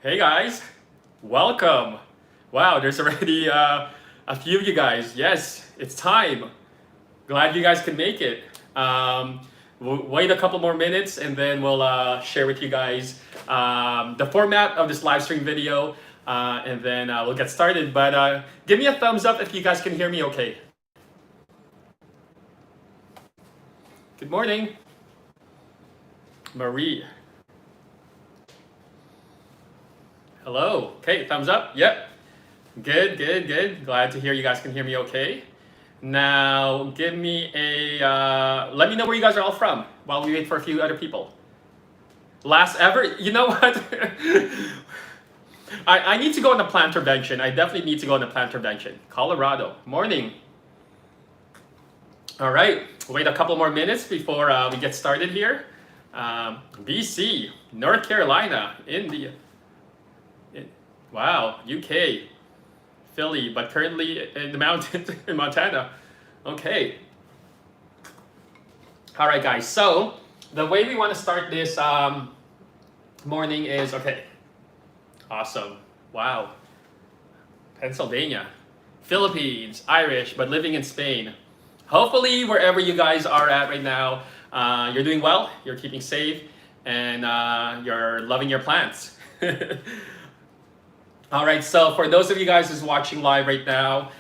Hey guys, welcome. Wow, there's already a few of you guys. Yes, it's time. Glad you guys could make it. We'll wait a couple more minutes and then we'll share with you guys the format of this live stream video and then we'll get started. But give me a thumbs up if you guys can hear me okay. Good morning, Marie. Hello. Okay, thumbs up. Yep. Good, good, good. Glad to hear you guys can hear me okay. Now, give me a, let me know where you guys are all from while we wait for a few other people. Last ever? You know what? I need to go on a plant intervention. I definitely need to go on a plant intervention. Colorado. Morning. All right. Wait a couple more minutes before we get started here. BC, North Carolina, India. Wow, UK, Philly, but currently in the mountains in Montana. Okay. All right, guys. So the way we want to start this morning is, okay, awesome. Wow. Pennsylvania, Philippines, Irish, but living in Spain. Hopefully, wherever you guys are at right now, you're doing well, you're keeping safe, and you're loving your plants. All right, so for those of you guys who's watching live right now,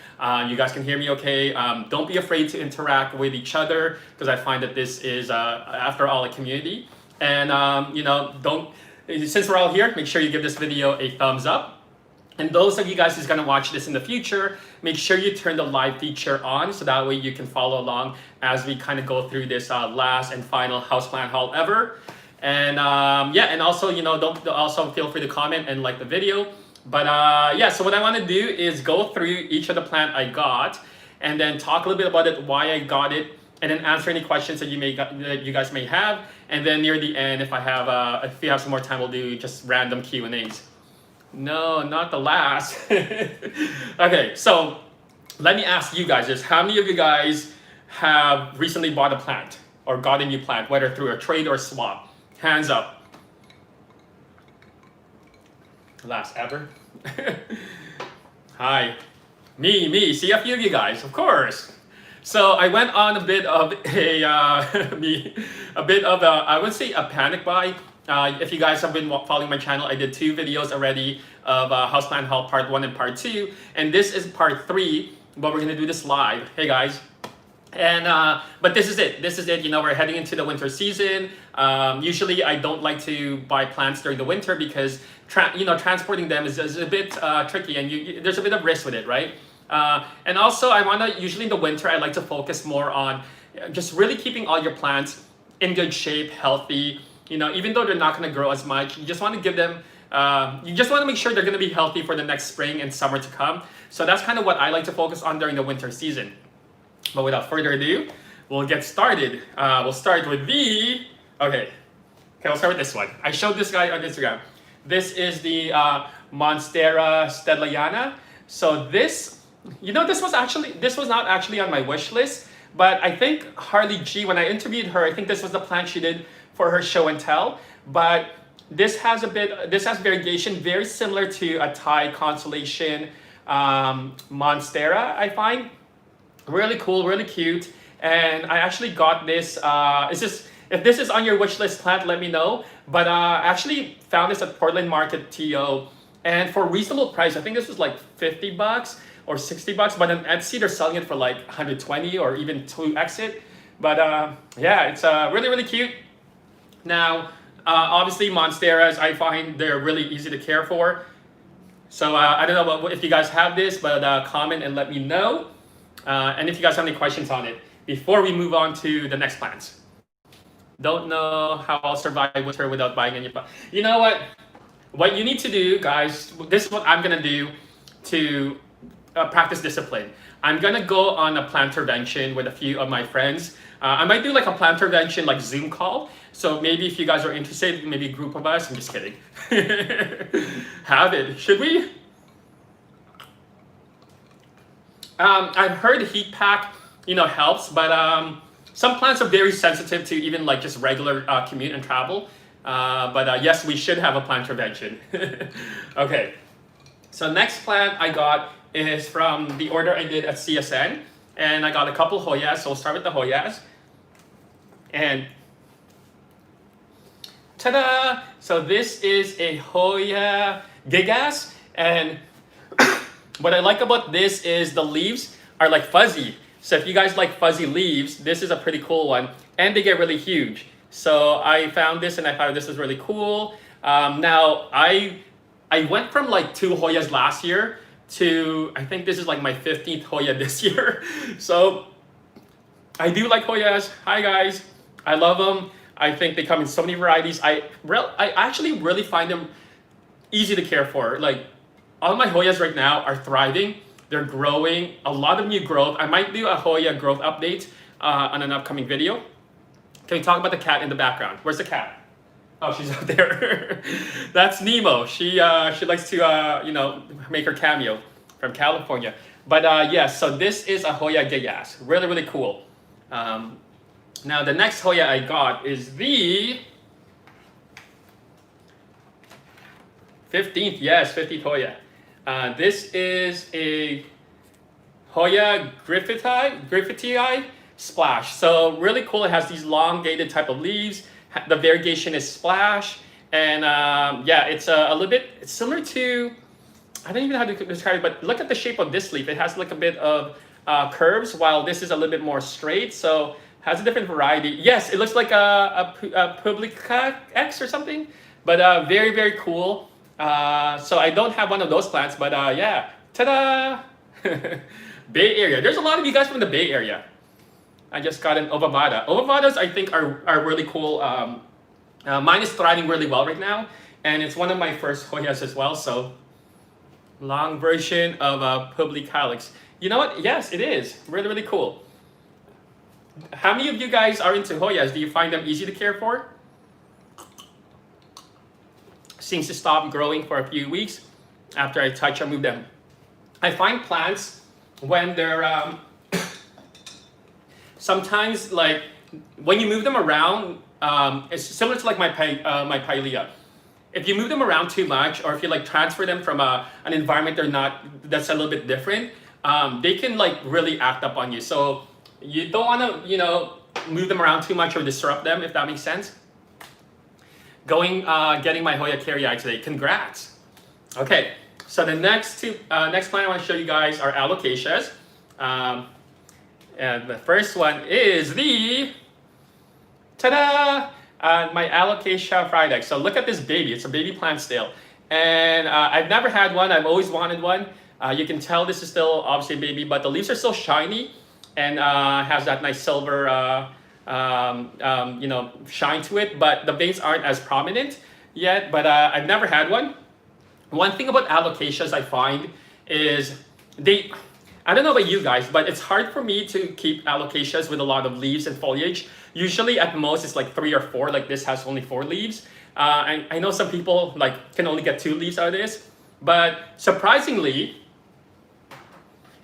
you guys can hear me okay. Don't be afraid to interact with each other because I find that this is, after all, a community. And, since we're all here, make sure you give this video a thumbs up. And those of you guys who's gonna watch this in the future, make sure you turn the live feature on so that way you can follow along as we kind of go through this last and final houseplant haul ever. And and also, don't also feel free to comment and like the video. But so what I want to do is go through each of the plant I got and then talk a little bit about it, why I got it, and then answer any questions that you guys may have. And then near the end, if we have some more time, we'll do just random Q&As. No, not the last. Okay, so let me ask you guys this. How many of you guys have recently bought a plant or got a new plant, whether through a trade or swap? Hands up. Last ever. Hi. Me. See a few of you guys, of course. So I went on a bit of I would say a panic buy. If you guys have been following my channel, I did 2 videos already of Houseplant Haul Part 1 and Part 2. And this is Part 3, but we're going to do this live. Hey guys. And but this is it. We're heading into the winter season. Usually I don't like to buy plants during the winter because transporting them is a bit tricky and there's a bit of risk with it, right? And also usually in the winter I like to focus more on just really keeping all your plants in good shape, healthy. Even though they're not going to grow as much, you just want to give them you just want to make sure they're going to be healthy for the next spring and summer to come. So that's kind of what I like to focus on during the winter season. But without further ado, we'll get started. We'll start with okay, we'll start with this one. I showed this guy on Instagram. This is the Monstera Stedleyana. So this was not actually on my wish list, but I think Harley G, when I interviewed her, I think this was the plant she did for her show and tell. But this has variegation very similar to a Thai Constellation Monstera, I find. Really cool, really cute. And I actually got this, if this is on your wish list plant, let me know. But I actually found this at Portland Market TO. And for a reasonable price, I think this was like $50 or $60. But on Etsy, they're selling it for like 120 or even 2x it. But it's really, really cute. Now, obviously Monsteras, I find they're really easy to care for. So I don't know if you guys have this, but comment and let me know. And if you guys have any questions on it before we move on to the next plants. Don't know how I'll survive winter without buying any plants. You know what? What you need to do, guys, this is what I'm going to do to practice discipline. I'm going to go on a plant intervention with a few of my friends. I might do like a plant intervention, like Zoom call. So maybe if you guys are interested, maybe a group of us. I'm just kidding. Have it. Should we? I've heard heat pack, helps, but some plants are very sensitive to even like just regular commute and travel. But yes, we should have a plant prevention. Okay, so next plant I got is from the order I did at CSN, and I got a couple Hoyas, so we'll start with the Hoyas. And ta-da! So this is a Hoya gigas, and what I like about this is the leaves are like fuzzy. So if you guys like fuzzy leaves, this is a pretty cool one, and they get really huge. So I found this and I thought this was really cool. Now I went from like 2 Hoyas last year to, I think this is like my 15th Hoya this year. So I do like Hoyas. Hi guys, I love them. I think they come in so many varieties. I actually really find them easy to care for. Like all my Hoyas right now are thriving. They're growing, a lot of new growth. I might do a Hoya growth update on an upcoming video. Can we talk about the cat in the background? Where's the cat? Oh, she's out there. That's Nemo. She likes to you know, make her cameo from California. But yes, so this is a Hoya gigas. Really, really cool. Now the next Hoya I got is the 15th. Yes, 15th Hoya. This is a Hoya Griffiti Splash. So really cool. It has these elongated type of leaves. The variegation is Splash, and yeah, it's a little bit. It's similar to, I don't even know how to describe it, but look at the shape of this leaf. It has like a bit of curves, while this is a little bit more straight. So has a different variety. Yes, it looks like a Publica X or something, but very, very cool. So I don't have one of those plants, but yeah, ta-da! Bay Area. There's a lot of you guys from the Bay Area. I just got an Ovavada. Ovavadas I think are really cool. Mine is thriving really well right now, and it's one of my first Hoyas as well. So long version of Publicalyx. You know what? Yes, it is. Really, really cool. How many of you guys are into Hoyas? Do you find them easy to care for? Seems to stop growing for a few weeks after I touch or move them. I find plants when they're sometimes, like when you move them around, it's similar to like my Pilea. If you move them around too much, or if you like transfer them from an environment that's a little bit different, they can like really act up on you. So you don't want to, you know, move them around too much or disrupt them, if that makes sense. Getting my Hoya carrii today. Congrats. Okay, so the next plant I want to show you guys are alocasias. And the first one is the, ta-da! My Alocasia fridex. So look at this baby. It's a baby plant still. And I've never had one. I've always wanted one. You can tell this is still obviously a baby, but the leaves are still shiny and has that nice silver you know, shine to it. But the veins aren't as prominent yet, but I've never had one. One thing about alocasias I find is I don't know about you guys, but it's hard for me to keep alocasias with a lot of leaves and foliage. Usually at most it's like 3 or 4, like this has only 4 leaves. I know some people like can only get 2 leaves out of this, but surprisingly,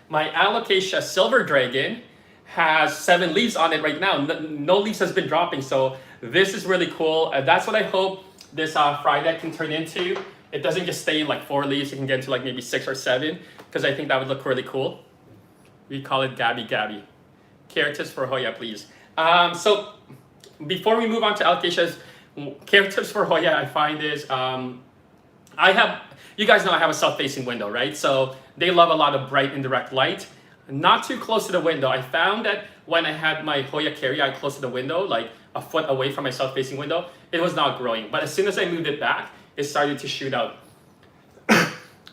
my Alocasia Silver Dragon has 7 leaves on it right now. No leaves has been dropping, so this is really cool. That's what I hope this fridex can turn into. It doesn't just stay in like 4 leaves, it can get into like maybe 6 or 7, because I think that would look really cool. We call it Gabby Gabby. Care tips for Hoya, please. So before we move on to alocasias, care tips for Hoya I find is, you guys know I have a south-facing window, right? So they love a lot of bright indirect light. Not too close to the window. I found that when I had my Hoya carrii close to the window, like a foot away from my south-facing window, it was not growing. But as soon as I moved it back, it started to shoot out.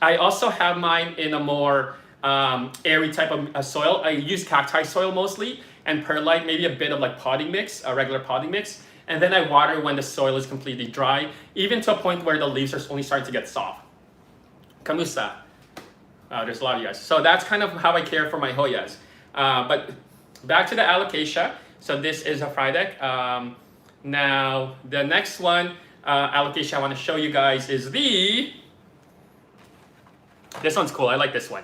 I also have mine in a more airy type of soil. I use cacti soil mostly, and perlite, maybe a bit of like potting mix, a regular potting mix. And then I water when the soil is completely dry, even to a point where the leaves are only starting to get soft. Kamusta. There's a lot of you guys. So that's kind of how I care for my Hoyas. But back to the alocasia. So this is a fridex. Now the next one, alocasia I want to show you guys is this one's cool. I like this one.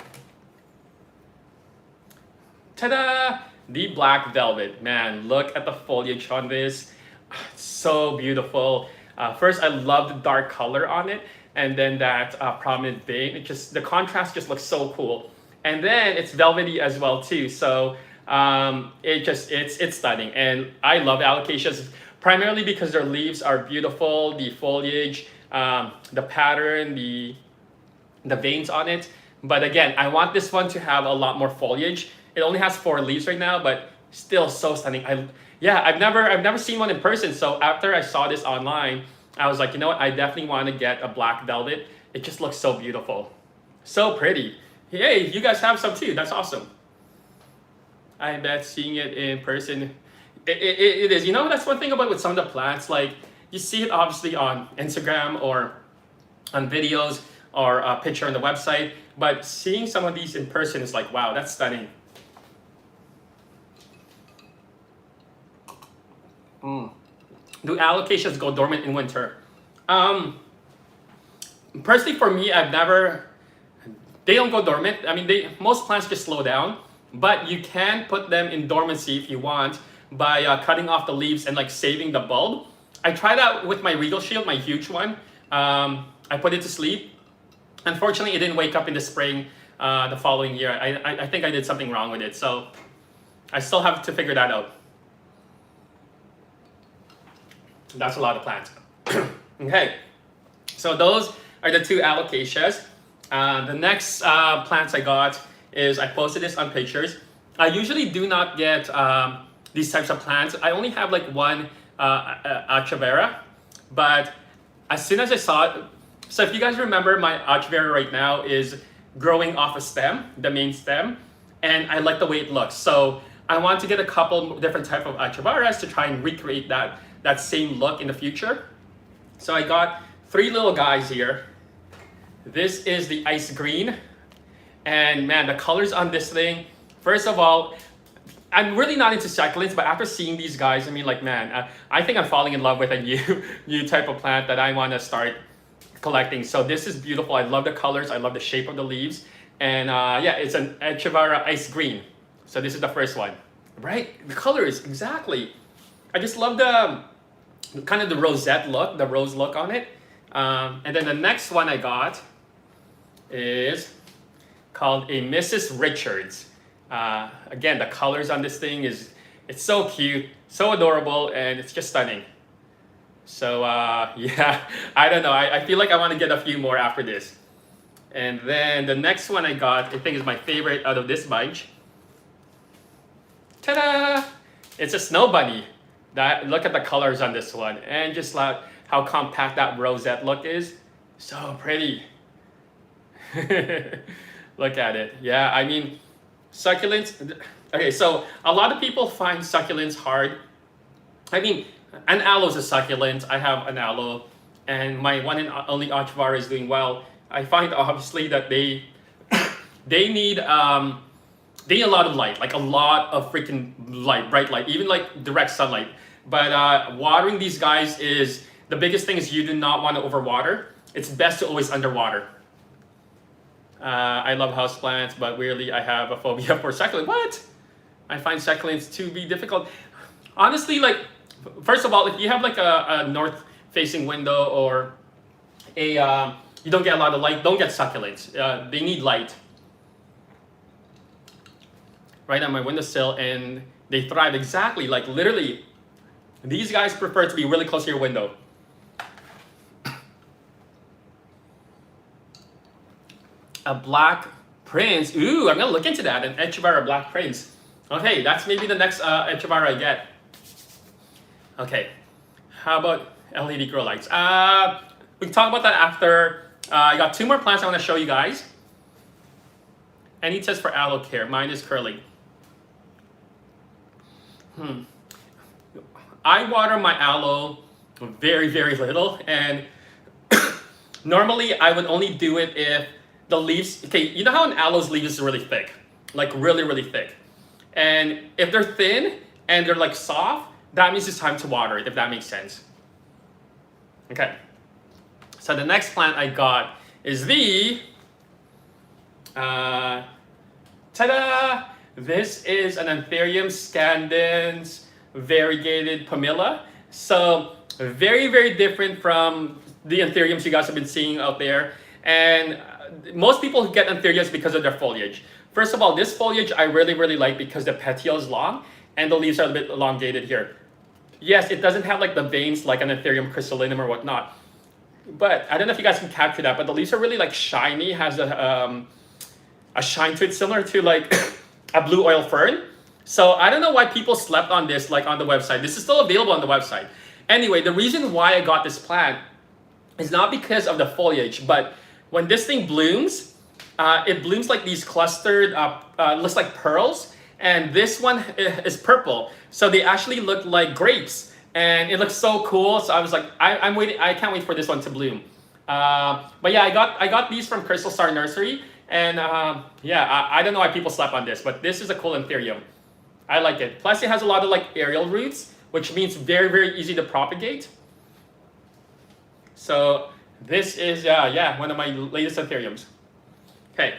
Ta-da! The black velvet. Man, look at the foliage on this. It's so beautiful. First, I love the dark color on it, and then that prominent vein. The contrast just looks so cool. And then it's velvety as well too. So it's stunning, and I love alocasias primarily because their leaves are beautiful, the foliage, the pattern, the veins on it. But again, I want this one to have a lot more foliage. It only has 4 leaves right now, but still so stunning. I've never seen one in person. So after I saw this online, I was like, you know what? I definitely want to get a black velvet. It just looks so beautiful, so pretty. Hey, you guys have some too. That's awesome. I bet seeing it in person, it is. You know, that's one thing about with some of the plants. Like you see it obviously on Instagram or on videos or a picture on the website, but seeing some of these in person is like, wow, that's stunning. Do alocasias go dormant in winter? Personally, for me, they don't go dormant. I mean, most plants just slow down, but you can put them in dormancy if you want by cutting off the leaves and like saving the bulb. I tried that with my Regal Shield, my huge one. I put it to sleep. Unfortunately, it didn't wake up in the spring the following year. I think I did something wrong with it, so I still have to figure that out. That's a lot of plants. Okay, so those are the 2 alocasias. The next plants I got is, I posted this on pictures. I usually do not get these types of plants. I only have like one Echeveria, but as soon as I saw it, so if you guys remember, my Echeveria right now is growing off a stem, the main stem, and I like the way it looks. So I want to get a couple different type of Echeverias to try and recreate that same look in the future. So I got 3 little guys here. This is the ice green, and man, the colors on this thing, first of all, I'm really not into succulents, but after seeing these guys, I mean, like, man, I think I'm falling in love with a new type of plant that I want to start collecting. So this is beautiful. I love the colors. I love the shape of the leaves. And yeah, it's an Echeveria Ice Green. So this is the first one, right? The colors, exactly. I just love the kind of the rosette look, the rose look on it. And then the next one I got is called a Mrs. Richards. Again, the colors on this thing it's so cute, so adorable, and it's just stunning. So yeah, I don't know. I feel like I want to get a few more after this. And then the next one I got, I think is my favorite out of this bunch. Ta-da! It's a snow bunny. Look at the colors on this one, and just like how compact that rosette look is. So pretty. Look at it. Yeah, I mean, succulents. Okay, so a lot of people find succulents hard. I mean, an aloe is a succulent. I have an aloe, and my one and only Echeveria is doing well. I find obviously that they need a lot of light, like a lot of freaking light, bright light, even like direct sunlight. But watering these guys is the biggest thing. Is you do not want to overwater. It's best to always underwater. I love houseplants, but weirdly I have a phobia for succulent. What? I find succulents to be difficult. Honestly, like, first of all, if you have like a north-facing window or you don't get a lot of light, don't get succulents. They need light. Right on my windowsill, and they thrive exactly, like literally, these guys prefer to be really close to your window. A black prince. Ooh, I'm gonna look into that. An Echeveria black prince. Okay, that's maybe the next Echeveria I get. Okay, how about LED grow lights? We can talk about that after. I got 2 more plants I want to show you guys. Any tips for aloe care? Mine is curling. I water my aloe very, very little, and normally I would only do it if the leaves, okay, you know how an aloe's leaf is really thick, like really, really thick. And if they're thin and they're like soft, that means it's time to water it, if that makes sense. Okay, so the next plant I got is the, ta-da! This is an Anthurium scandens variegated Pamela. So Very, very different from the anthuriums you guys have been seeing out there. And most people get anthuriums because of their foliage. First of all, this foliage I really, really like because the petiole is long and the leaves are a bit elongated here. Yes, it doesn't have like the veins like an anthurium crystallinum or whatnot. But I don't know if you guys can capture that, but the leaves are really like shiny, has a shine to it similar to like a blue oil fern. So I don't know why people slept on this like on the website. This is still available on the website. Anyway, the reason why I got this plant is not because of the foliage, but when this thing blooms, it blooms like these clustered, looks like pearls, and this one is purple. So they actually look like grapes. And it looks so cool. So I was like, I'm waiting. I can't wait for this one to bloom. But yeah, I got these from Crystal Star Nursery, and yeah, I don't know why people slap on this, but this is a cool anthurium. I like it. Plus, it has a lot of like aerial roots, which means very, very easy to propagate. So this is yeah, one of my latest anthuriums. Okay.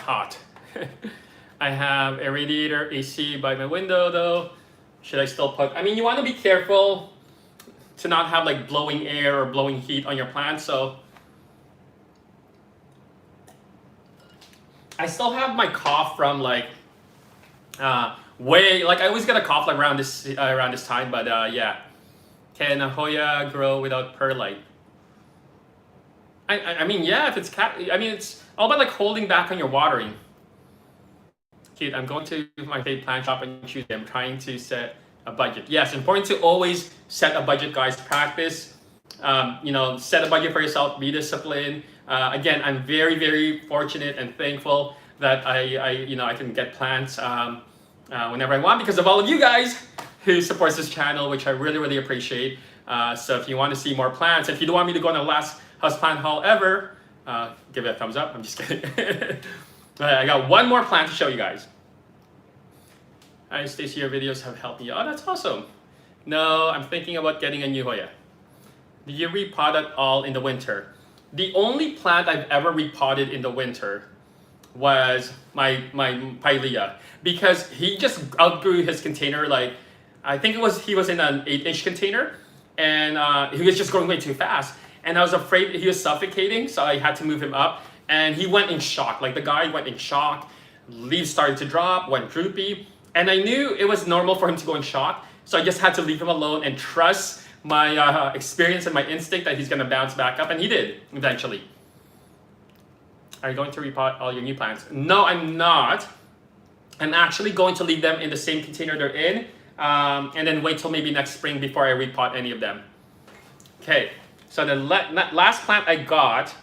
Hot. I have a radiator AC by my window though. Should I still put, I mean, you want to be careful to not have like blowing air or blowing heat on your plants. So I still have my cough from like like I always get a cough like around this time, but yeah. Can a Hoya grow without perlite? I mean, yeah, if it's I mean, it's all about like holding back on your watering. Cute. I'm going to my favorite plant shop on Tuesday. I'm trying to set a budget. Yes, important to always set a budget, guys. Practice. You know, set a budget for yourself. Be disciplined. Again, I'm very, very fortunate and thankful that I can get plants whenever I want because of all of you guys who supports this channel, which I really, really appreciate. So if you want to see more plants, if you don't want me to go on the last houseplant haul ever, give it a thumbs up. I'm just kidding. I got one more plant to show you guys. Hi, Stacy, your videos have helped me. Oh, that's awesome. No, I'm thinking about getting a new Hoya. Do you repot at all in the winter? The only plant I've ever repotted in the winter was my Pilea because he just outgrew his container. Like, I think he was in an 8-inch container and he was just growing way too fast. And I was afraid he was suffocating, so I had to move him up. And he went in shock. Like the guy went in shock. Leaves started to drop, went droopy. And I knew it was normal for him to go in shock. So I just had to leave him alone and trust my experience and my instinct that he's going to bounce back up. And he did, eventually. Are you going to repot all your new plants? No, I'm not. I'm actually going to leave them in the same container they're in. And then wait till maybe next spring before I repot any of them. Okay, so the last plant I got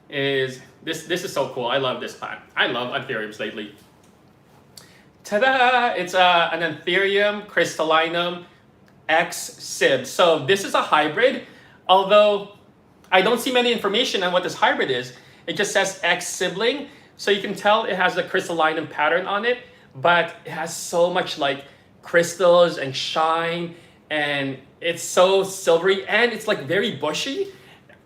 is this is so cool. I love this plant. I love anthuriums lately. Ta-da! It's an Anthurium crystallinum X Sib. So this is a hybrid, although I don't see many information on what this hybrid is. It just says X sibling, so you can tell it has a crystallinum pattern on it, but it has so much like crystals and shine, and it's so silvery, and it's like very bushy.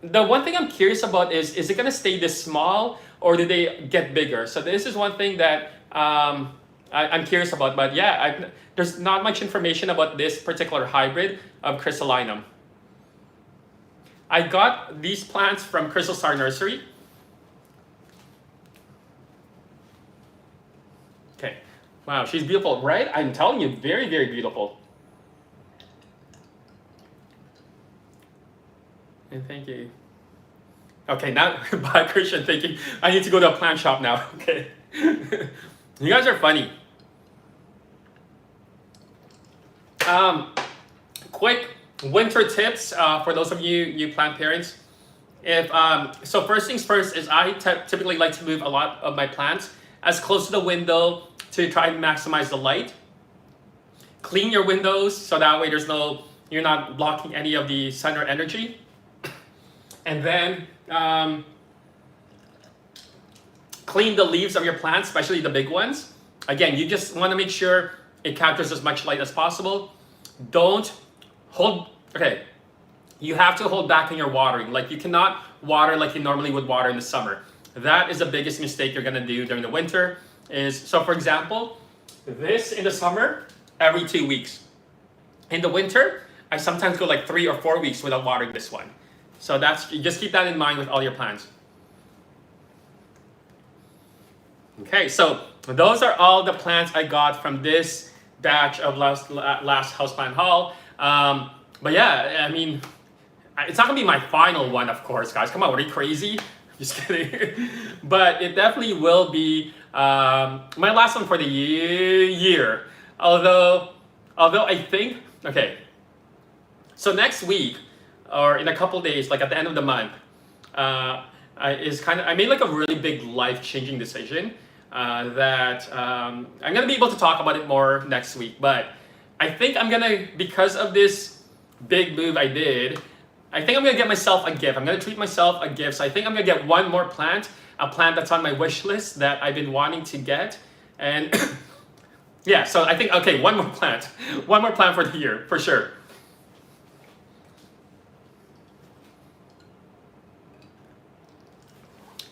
The one thing I'm curious about is it going to stay this small or do they get bigger? So this is one thing that I'm curious about. But yeah, there's not much information about this particular hybrid of crystallinum. I got these plants from Crystal Star Nursery. Okay. Wow, she's beautiful, right? I'm telling you, very, very beautiful. And thank you. Okay, now, bye Christian, thank you. I need to go to a plant shop now. Okay. You guys are funny. Quick winter tips for those of you plant parents. So first things first is I typically like to move a lot of my plants as close to the window to try and maximize the light. Clean your windows so that way you're not blocking any of the sun or energy. And then clean the leaves of your plants, especially the big ones. Again, you just want to make sure it captures as much light as possible. Don't hold, okay, you have to hold back on your watering. Like you cannot water like you normally would water in the summer. That is the biggest mistake you're going to do during the winter so for example, this in the summer, every 2 weeks. In the winter, I sometimes go like 3 or 4 weeks without watering this one. So you just keep that in mind with all your plants. Okay, so those are all the plants I got from this batch of last houseplant haul. But yeah, I mean, it's not gonna be my final one, of course, guys. Come on, are you crazy? Just kidding. But it definitely will be my last one for the year. Although I think, okay, so next week or in a couple days, like at the end of the month, I made like a really big life-changing decision that I'm gonna be able to talk about it more next week. But I think I'm gonna, because of this big move I did, I think I'm gonna get myself a gift. I'm gonna treat myself a gift. So I think I'm gonna get one more plant, a plant that's on my wish list that I've been wanting to get. And yeah, so I think, okay, one more plant for the year, for sure.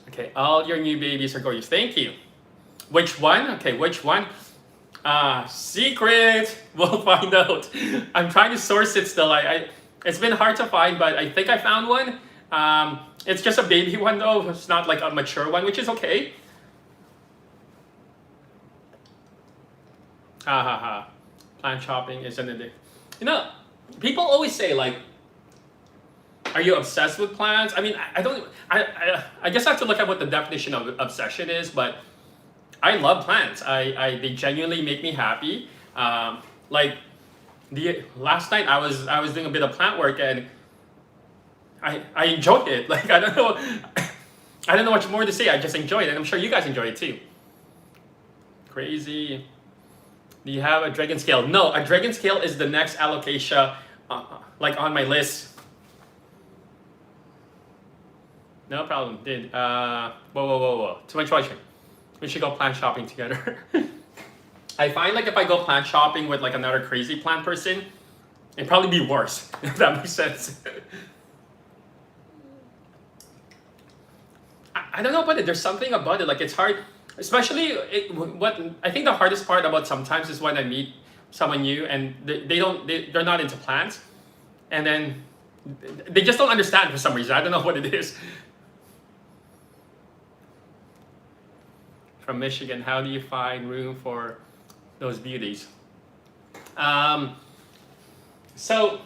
Okay, all your new babies are gorgeous. Thank you. Which one? Okay, which one? Secret. We'll find out. I'm trying to source it still. It's been hard to find, but I think I found one. It's just a baby one though. It's not like a mature one, which is okay. Ha ha ha. Plant shopping isn't it? You know, people always say like, are you obsessed with plants? I mean, I guess I have to look at what the definition of obsession is, but I love plants. They genuinely make me happy. Like the last night I was doing a bit of plant work and I enjoyed it. Like I don't know much more to say. I just enjoyed it. And I'm sure you guys enjoy it too. Crazy. Do you have a dragon scale? No, a dragon scale is the next alocasia like on my list. No problem. Whoa. Too much watching. We should go plant shopping together. I find like if I go plant shopping with like another crazy plant person, it'd probably be worse, if that makes sense. I don't know about it. There's something about it. Like it's hard, especially what I think the hardest part about sometimes is when I meet someone new and they're not into plants, and then they just don't understand for some reason. I don't know what it is. From Michigan, how do you find room for those beauties? So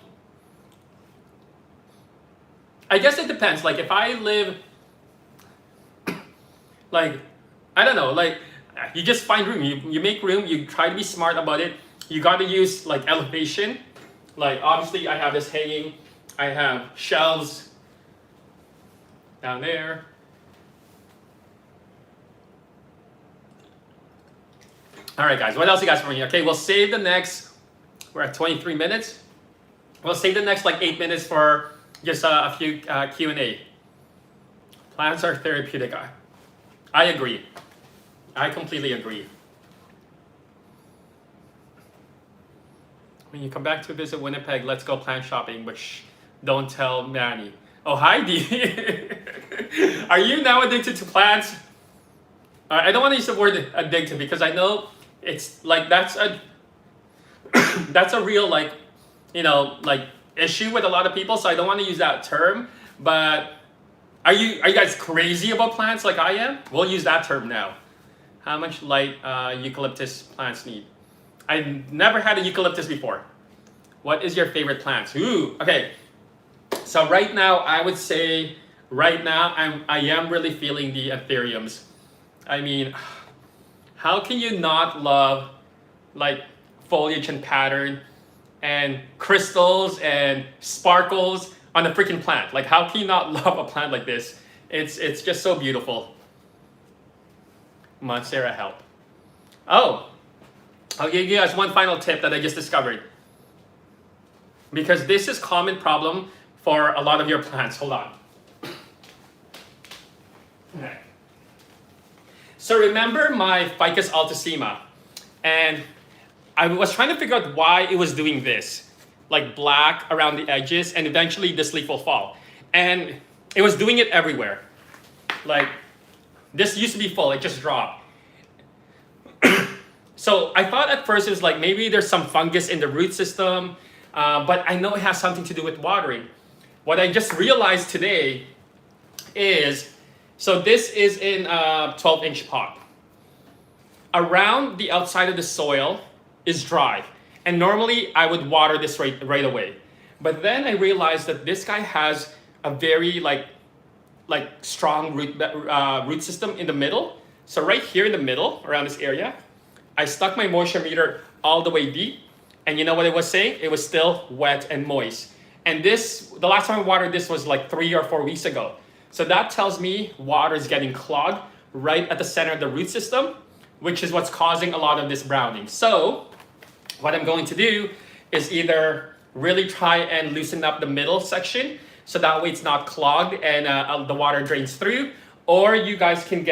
I guess it depends. Like if I live, like, I don't know, like you just find room, you make room, you try to be smart about it. You got to use like elevation. Like obviously I have this hanging, I have shelves down there. All right, guys, what else you guys for me? Okay, we'll save the next, we're at 23 minutes. We'll save the next like 8 minutes for just a few Q&A. Plants are therapeutic. I agree. I completely agree. When you come back to visit Winnipeg, let's go plant shopping, but shh, don't tell Manny. Oh, hi, Dee. Are you now addicted to plants? I don't want to use the word addicted because I know it's like that's a real like, you know, like issue with a lot of people. So I don't want to use that term. But are you guys crazy about plants like I am? We'll use that term now. How much light eucalyptus plants need? I've never had a eucalyptus before. What is your favorite plants? Ooh, okay. So right now, I would say I am really feeling the anthuriums. I mean, how can you not love like foliage and pattern and crystals and sparkles on a freaking plant? Like how can you not love a plant like this? It's just so beautiful. Monstera help. Oh, I'll give you guys one final tip that I just discovered. Because this is common problem for a lot of your plants. Hold on. Okay. So remember my Ficus altissima, and I was trying to figure out why it was doing this, like black around the edges, and eventually this leaf will fall. And it was doing it everywhere. Like this used to be full, it just dropped. So I thought at first it was like maybe there's some fungus in the root system, but I know it has something to do with watering. What I just realized today is, so this is in a 12-inch pot. Around the outside of the soil is dry. And normally I would water this right away. But then I realized that this guy has a very like strong root system in the middle. So right here in the middle, around this area, I stuck my moisture meter all the way deep. And you know what it was saying? It was still wet and moist. And this, the last time I watered this was like 3 or 4 weeks ago. So that tells me water is getting clogged right at the center of the root system, which is what's causing a lot of this browning. So what I'm going to do is either really try and loosen up the middle section so that way it's not clogged and the water drains through, or you guys can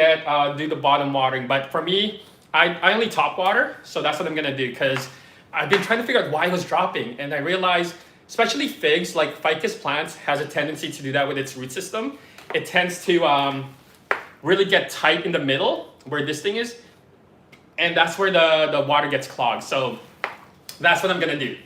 do the bottom watering. But for me, I only top water, so that's what I'm gonna do, because I've been trying to figure out why it was dropping, and I realized, especially figs, like ficus plants, has a tendency to do that with its root system. It tends to really get tight in the middle where this thing is, and that's where the water gets clogged. So that's what I'm gonna do.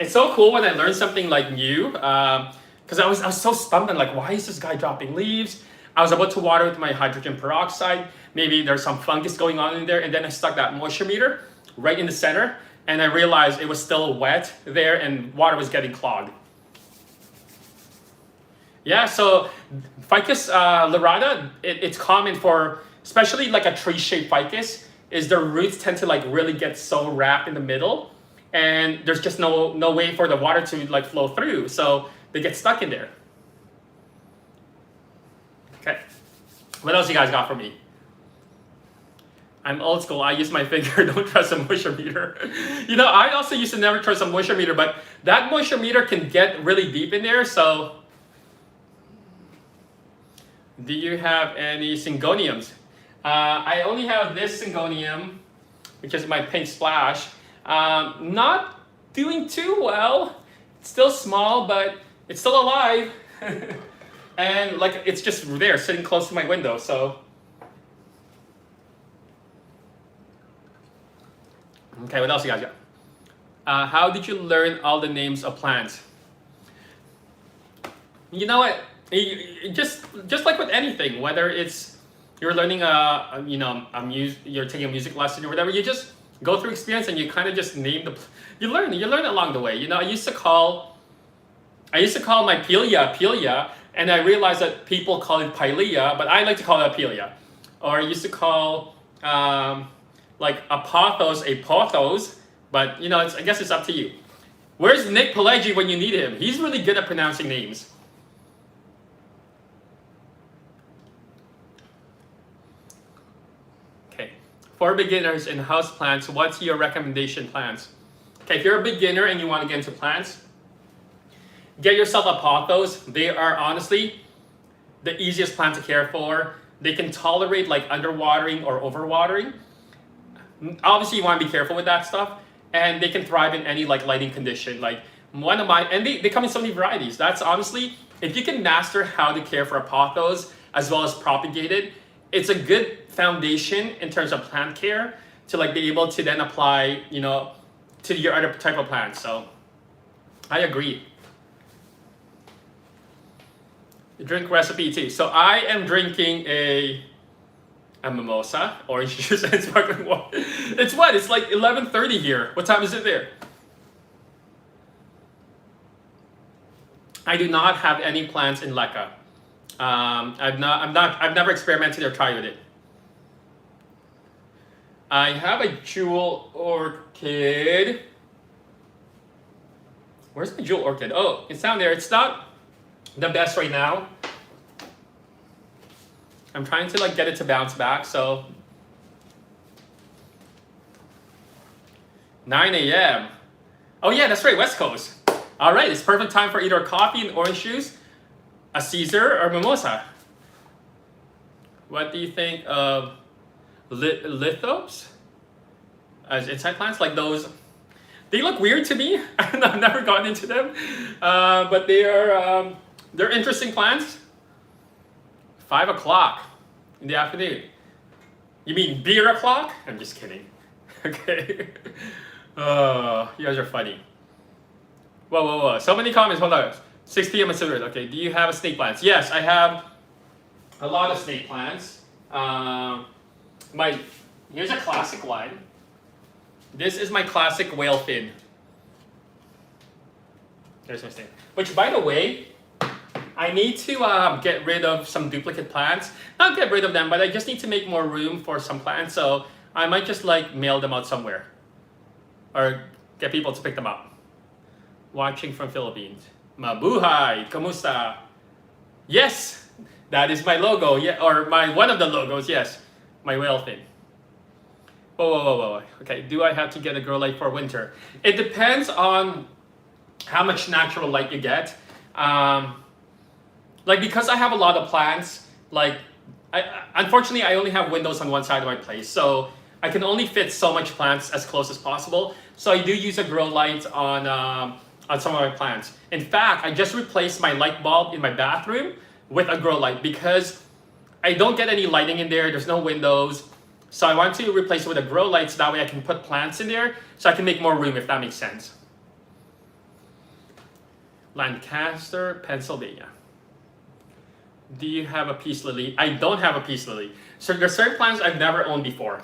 It's so cool when I learn something like new, because I was so stumped and like, why is this guy dropping leaves? I was about to water with my hydrogen peroxide. Maybe there's some fungus going on in there, and then I stuck that moisture meter right in the center, and I realized it was still wet there and water was getting clogged. Yeah, so Ficus Lorata, it's common for, especially like a tree-shaped ficus, is their roots tend to like really get so wrapped in the middle, and there's just no way for the water to like flow through, so they get stuck in there. Okay, what else you guys got for me? I'm old school. I use my finger. Don't trust a moisture meter. You know, I also used to never trust a moisture meter, but that moisture meter can get really deep in there. So, do you have any Syngoniums? I only have this Syngonium, which is my pink splash. Not doing too well. It's still small, but it's still alive. And like, it's just there, sitting close to my window. So. Okay, what else you guys got? How did you learn all the names of plants? You know what? Just like with anything, whether it's you're learning you're taking a music lesson or whatever, you just go through experience and you kind of just name you learn along the way. You know, I used to call my Pelia, and I realized that people call it Pilea, but I like to call it Pelia. Or I used to call like a pothos, but you know, I guess it's up to you. Where's Nick Pelleggi when you need him? He's really good at pronouncing names. Okay, for beginners in houseplants, what's your recommendation plants? Okay, if you're a beginner and you want to get into plants, get yourself a pothos. They are honestly the easiest plant to care for. They can tolerate like underwatering or overwatering. Obviously, you want to be careful with that stuff, and they can thrive in any like lighting condition. Like one of mine, and they come in so many varieties. That's honestly, if you can master how to care for a pothos as well as propagate it, it's a good foundation in terms of plant care to like be able to then apply, you know, to your other type of plants. So, I agree. Drink recipe too. So I am drinking a mimosa, orange juice, and sparkling water. It's what? It's like 11:30 here. What time is it there? I do not have any plants in leca. I've never experimented or tried with it. I have a jewel orchid. Where's my jewel orchid? Oh, it's down there. It's not the best right now. I'm trying to like get it to bounce back, so 9 a.m. Oh yeah, that's right, West Coast. All right, it's perfect time for either coffee and orange juice, a Caesar, or mimosa. What do you think of lithopes as inside plants? Like those, they look weird to me. I've never gotten into them, but they're interesting plants. 5 o'clock in the afternoon. You mean beer o'clock? I'm just kidding. Okay. You guys are funny. Whoa. So many comments. Hold on. 6 p.m. at Silver. Okay. Do you have a snake plants? Yes, I have a lot of snake plants. Here's a classic one. This is my classic whale fin. There's my snake. Which, by the way, I need to get rid of some duplicate plants. Not get rid of them, but I just need to make more room for some plants. So I might just like mail them out somewhere, or get people to pick them up. Watching from Philippines. Mabuhay, kamusta? Yes, that is my logo. Yeah, or one of the logos. Yes, my whale fin. Whoa. Okay, do I have to get a grow light for winter? It depends on how much natural light you get. Like, because I have a lot of plants, like, unfortunately I only have windows on one side of my place, so I can only fit so much plants as close as possible. So I do use a grow light on some of my plants. In fact, I just replaced my light bulb in my bathroom with a grow light because I don't get any lighting in there. There's no windows. So I want to replace it with a grow light so that way I can put plants in there so I can make more room, if that makes sense. Lancaster, Pennsylvania. Do you have a peace lily? I don't have a peace lily. So there's certain plants I've never owned before.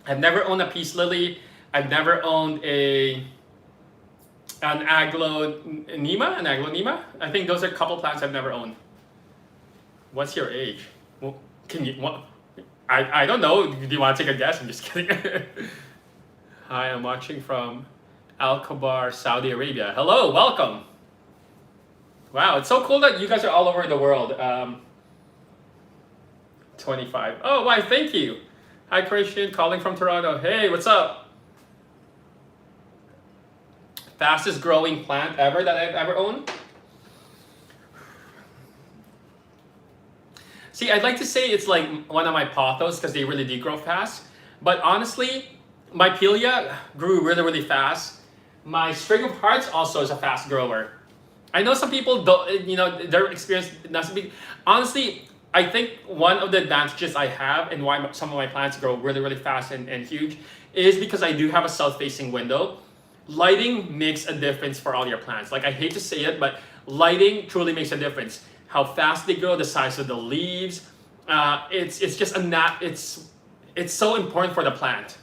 I've never owned a peace lily. I've never owned an aglonema. I think those are a couple plants I've never owned. What's your age? Well, I don't know. Do you want to take a guess? I'm just kidding. Hi, I'm watching from Al Khobar, Saudi Arabia. Hello, welcome. Wow, it's so cool that you guys are all over the world. 25. Oh, why, thank you. Hi, Christian, calling from Toronto. Hey, what's up? Fastest growing plant ever that I've ever owned? See, I'd like to say it's like one of my pothos because they really do grow fast. But honestly, my Pilia grew really, really fast. My string of hearts also is a fast grower. I know some people don't, their experience doesn't be. Honestly, I think one of the advantages I have and why some of my plants grow really, really fast and huge is because I do have a south-facing window. Lighting makes a difference for all your plants. Like, I hate to say it, but lighting truly makes a difference. How fast they grow, the size of the leaves. It's just it's so important for the plant.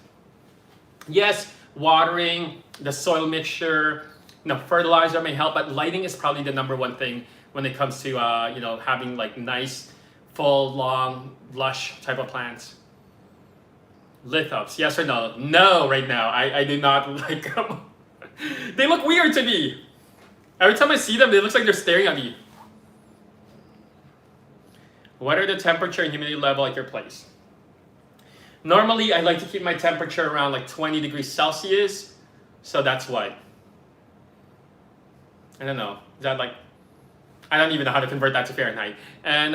Yes, watering, the soil mixture, fertilizer may help, but lighting is probably the number one thing when it comes to having like nice, full, long, lush type of plants. Lithops, yes or no? No, right now. I do not like them. They look weird to me. Every time I see them, it looks like they're staring at me. What are the temperature and humidity level at your place? Normally, I like to keep my temperature around like 20 degrees Celsius. So that's what? I don't know. Is that like, I don't even know how to convert that to Fahrenheit. And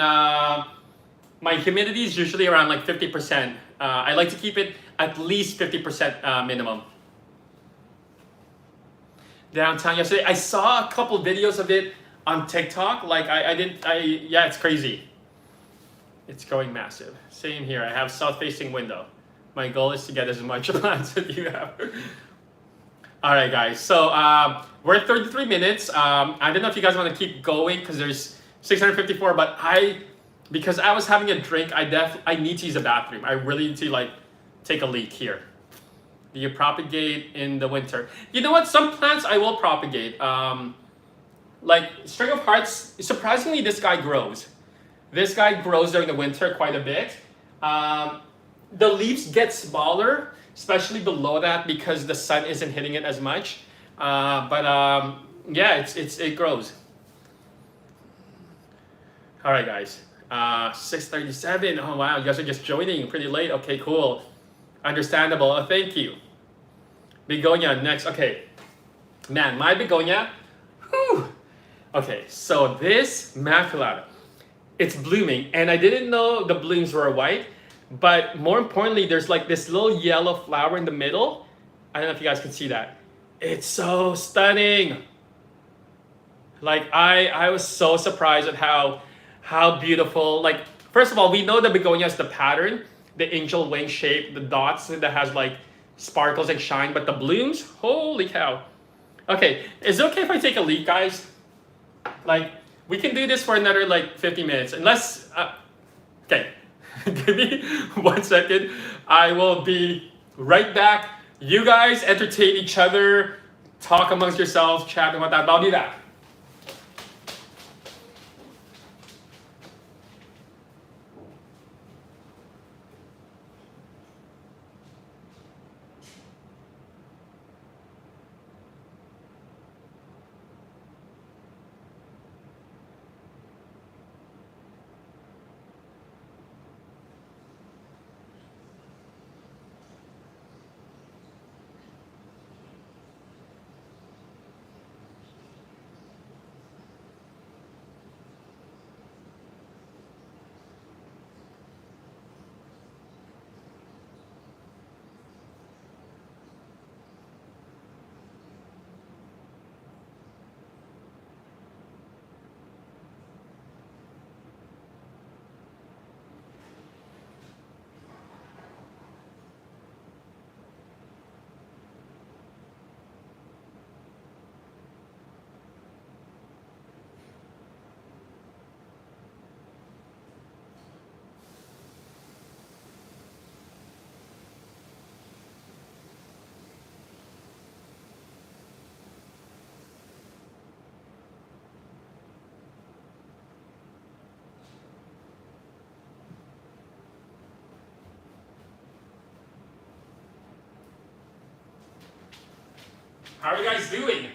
my humidity is usually around like 50%. I like to keep it at least 50% minimum. Downtown yesterday, I saw a couple videos of it on TikTok. Like yeah, it's crazy. It's growing massive. Same here. I have south-facing window. My goal is to get as much plants as you have. All right, guys. So we're at 33 minutes. I don't know if you guys want to keep going because there's 654. But because I was having a drink, I need to use the bathroom. I really need to like take a leak here. Do you propagate in the winter? You know what? Some plants I will propagate. Like string of hearts. Surprisingly, this guy grows. This guy grows during the winter quite a bit. The leaves get smaller, especially below that because the sun isn't hitting it as much. Yeah, it grows. All right, guys. 6:37. Oh wow, you guys are just joining pretty late. Okay, cool. Understandable. Oh, thank you. Begonia next. Okay, man, my begonia. Whew. Okay, so this Immaculata. It's blooming, and I didn't know the blooms were white, but more importantly, there's like this little yellow flower in the middle. I don't know if you guys can see that. It's so stunning. Like I was so surprised at how beautiful. Like, first of all, we know the begonia is the pattern, the angel wing shape, the dots that has like sparkles and shine, but the blooms, holy cow. Okay, is it okay if I take a leak, guys? Like, we can do this for another like 50 minutes, unless, okay, give me 1 second. I will be right back. You guys entertain each other, talk amongst yourselves, chat and whatnot, but I'll be back. How are you guys doing?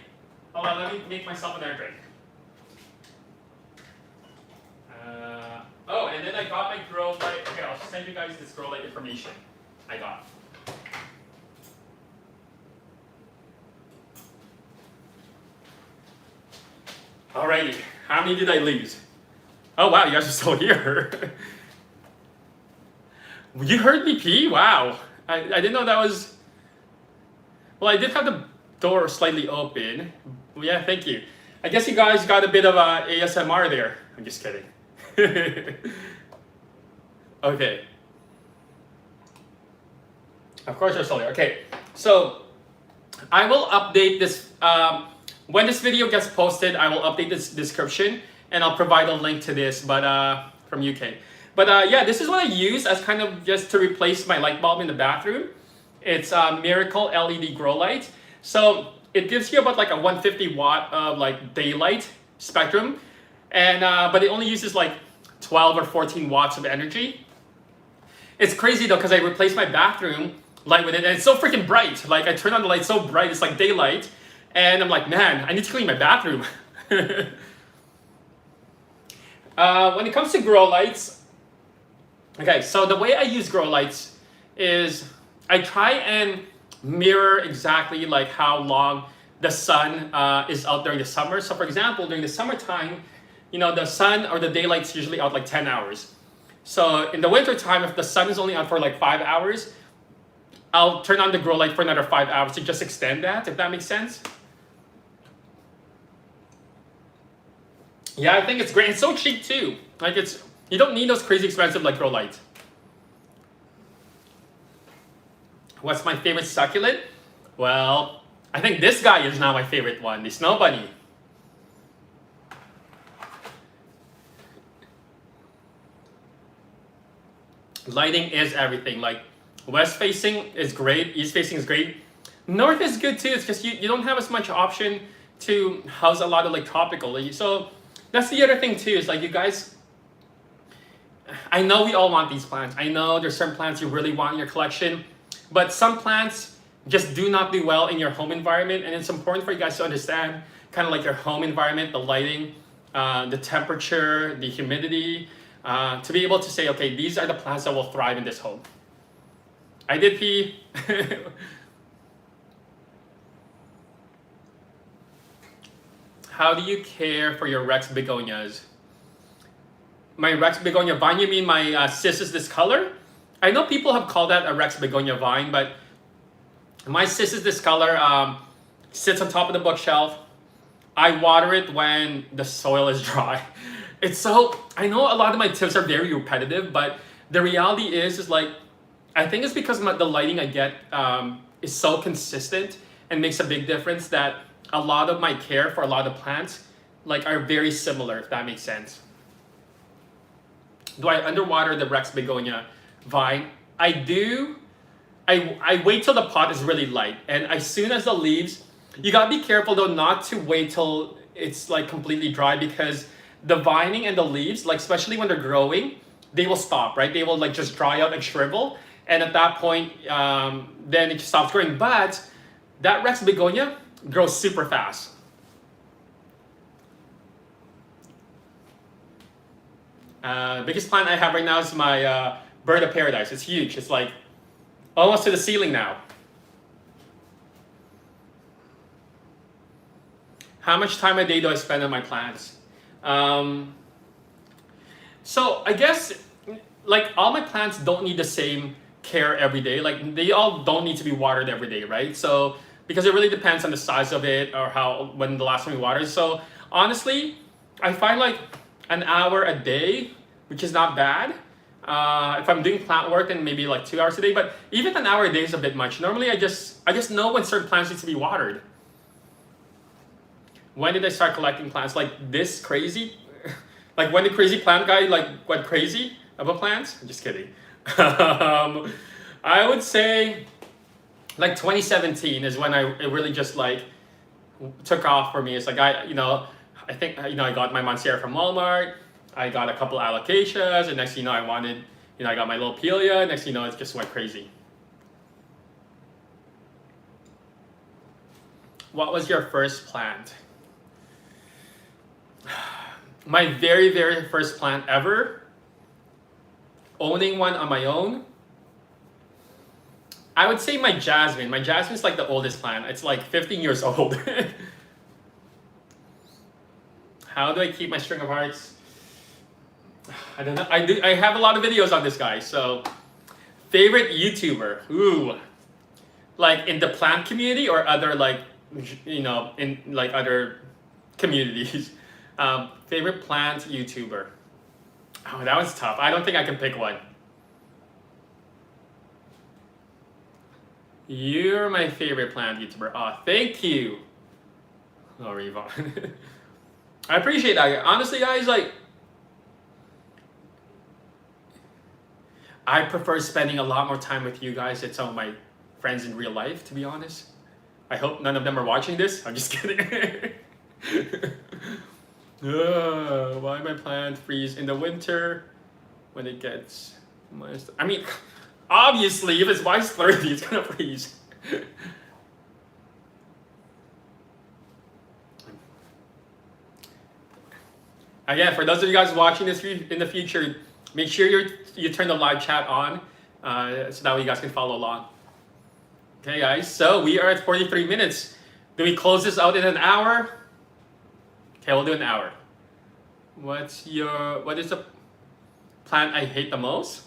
Hold on, let me make myself another drink. Oh, and then I got my grow light. Okay, I'll send you guys this grow light information I got. Alrighty, how many did I lose? Oh wow, you guys are still here. You heard me pee? Wow. I didn't know that was... Well, I did have the door slightly open. Yeah, thank you. I guess you guys got a bit of ASMR there. I'm just kidding. Okay. Of course you're still here. Okay, so I will update this. When this video gets posted, I will update this description and I'll provide a link to this, but from UK. But yeah, this is what I use as kind of just to replace my light bulb in the bathroom. It's a Miracle LED grow light. So it gives you about like a 150 watt of like daylight spectrum, and but it only uses like 12 or 14 watts of energy. It's crazy though, because I replaced my bathroom light with it, and it's so freaking bright. Like I turn on the light so bright, it's like daylight, and I'm like, man, I need to clean my bathroom. When it comes to grow lights, okay, so the way I use grow lights is I try and mirror exactly like how long the sun is out during the summer. So for example, during the summertime, you know, the sun or the daylight's usually out like 10 hours. So in the winter time, if the sun is only out for like 5 hours, I'll turn on the grow light for another 5 hours to just extend that, if that makes sense. Yeah, I think it's great. It's so cheap too. Like you don't need those crazy expensive like grow lights. What's my favorite succulent? Well, I think this guy is now my favorite one, the Snow Bunny. Lighting is everything. Like west facing is great, east facing is great. North is good too. It's just you don't have as much option to house a lot of like tropical. So that's the other thing too, is like you guys, I know we all want these plants. I know there's certain plants you really want in your collection, but some plants just do not do well in your home environment, and it's important for you guys to understand kind of like your home environment, the lighting, the temperature, the humidity, to be able to say, okay, these are the plants that will thrive in this home. I did pee. How do you care for your Rex begonias? My Rex begonia vine, you mean my cis is this color? I know people have called that a Rex begonia vine, but my cis is this color, sits on top of the bookshelf. I water it when the soil is dry. It's so, I know a lot of my tips are very repetitive, but the reality is like, I think it's because of the lighting I get is so consistent and makes a big difference that a lot of my care for a lot of plants like are very similar, if that makes sense. Do I underwater the Rex Begonia vine? I do. I wait till the pot is really light, and as soon as the leaves, you gotta be careful though not to wait till it's like completely dry, because the vining and the leaves, like especially when they're growing, they will stop, right? They will like just dry out and shrivel, and at that point, then it stops growing. But that Rex Begonia grows super fast. Biggest plant I have right now is my bird of paradise. It's huge. It's like almost to the ceiling now. How much time a day do I spend on my plants? So I guess like all my plants don't need the same care every day. Like they all don't need to be watered every day, right? So because it really depends on the size of it or when the last time we watered. So honestly, I find like an hour a day, which is not bad. If I'm doing plant work, then maybe like 2 hours a day. But even an hour a day is a bit much. Normally, I just know when certain plants need to be watered. When did I start collecting plants like this crazy? Like when the crazy plant guy like went crazy about plants? I'm just kidding. I would say like 2017 is when it really just like took off for me. It's like I think I got my Monstera from Walmart. I got a couple alocasias, and next thing you know, I got my lopelia. Next thing you know, it just went crazy. What was your first plant? My very, very first plant ever, owning one on my own, I would say my jasmine. My jasmine's like the oldest plant. It's like 15 years old. How do I keep my string of hearts? I don't know. I have a lot of videos on this guy. So, favorite YouTuber? Ooh, like in the plant community or other like, in like other communities. Favorite plant YouTuber? Oh, that was tough. I don't think I can pick one. You're my favorite plant YouTuber. Oh, thank you. Oh, Revon. I appreciate that. Honestly, guys, like, I prefer spending a lot more time with you guys than some of my friends in real life, to be honest. I hope none of them are watching this. I'm just kidding. Why my plant freeze in the winter when it gets minus? I mean, obviously, if it's minus 30, it's gonna freeze. Again, for those of you guys watching this in the future, make sure you turn the live chat on so that way you guys can follow along. Okay, guys, so we are at 43 minutes. Do we close this out in an hour? Okay, we'll do an hour. What is the plant I hate the most?